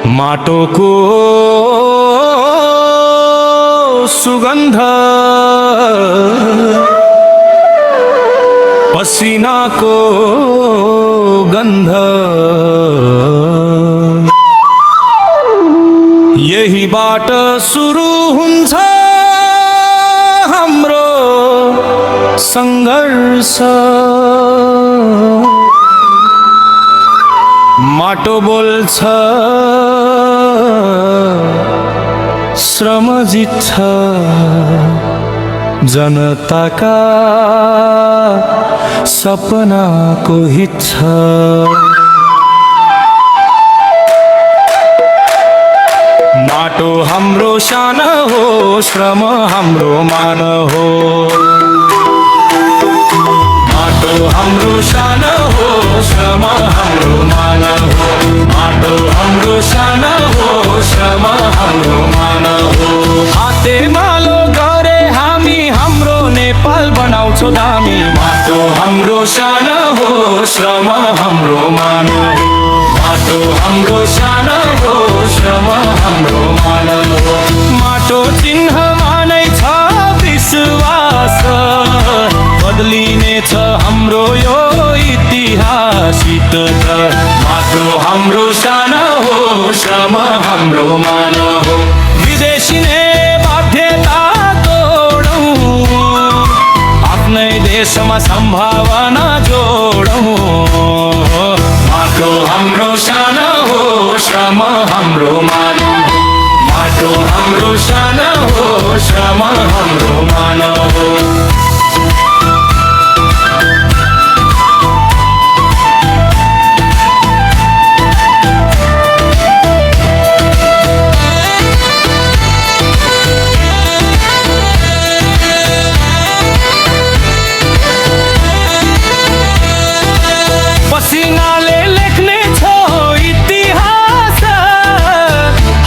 माटोको सुगन्ध पसिनाको गन्ध यहीबाट सुरु हुन्छ हाम्रो संघर्ष। माटो बोल्छ श्रम जित्छ जनताका सपनाको हित छ। माटो हाम्रो शान हो, श्रम हाम्रो मान हो। माटो हाम्रो शान हो, श्रम हाम्रो मान हो। माटो हाम्रो शान हो, श्रम हाम्रो मान हो। हाते मालो गरे हामी हाम्रो नेपाल बनाउँछौ दामी। माटो हाम्रो शान हो, श्रम हाम्रो मान हो। माटो हाम्रो शान हो, श्रम हाम्रो मान हो। माटो चिन्हमा नै छ विश्वास, बदलिने छ हाम्रो यो इतिहासित छ। माटो हाम्रो शान हो, श्रम हाम्रो मान हो। विदेशिने बाध्यता तोडौँ, आफ्नै देशमा सम्भावना जोडौँ। माटो हाम्रो शान हो, श्रम हाम्रो मान हो। माटो हाम्रो शान हो, श्रम हाम्रो मान हो। पसिनाले लेख्ने छौ इतिहास,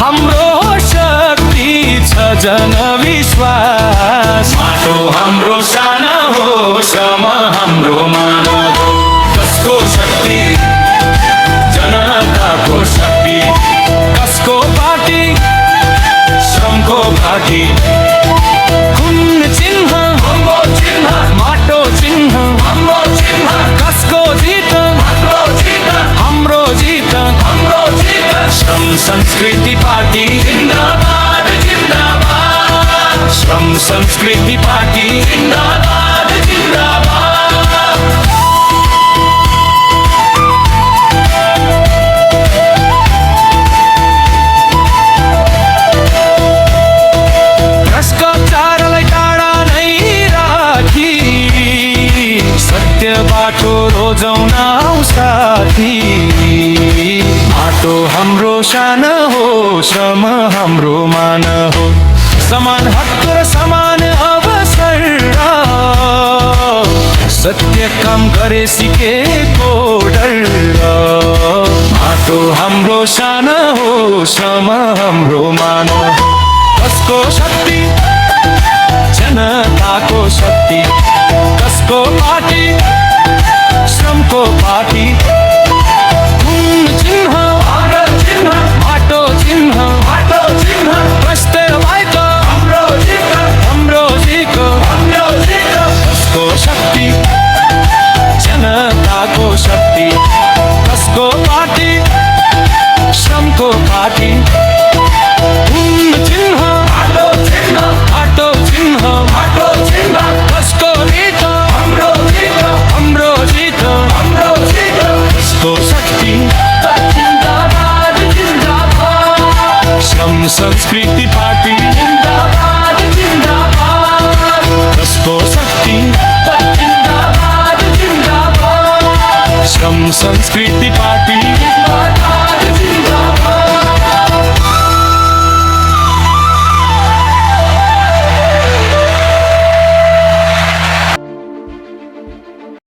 हाम्रो शक्ति छ जनविश्वास। माटो हाम्रो शान हो, श्रम हाम्रो मान हो। कसको शक्ति? जनताको शक्ति। कसको पार्टी? श्रमको पार्टी। कुन चिन्ह? हाम्रो चिन्ह। माटो चिन्ह। हाम्रो चिन्ह। कसको जित? हाम्रो जित। हाम्रो जित। श्रम संस्कृति पार्टी जिंदाबाद जिंदाबाद। श्रम संस्कृति पार्टी जिंदाबाद जिंदाबाद। भ्रष्टाचारलाई टाढा नै राखी सत्य बाटो रोजौँ न साथी। माटो हाम्रो शान हो, श्रम हाम्रो मान हो। समान हक र समान अवसर, सत्य काम गरे सिकेको डर। माटो हाम्रो शान हो, श्रम हाम्रो मान हो। कसको शक्ति? जनताको शक्ति। कसको पार्टी? श्रमको पार्टी।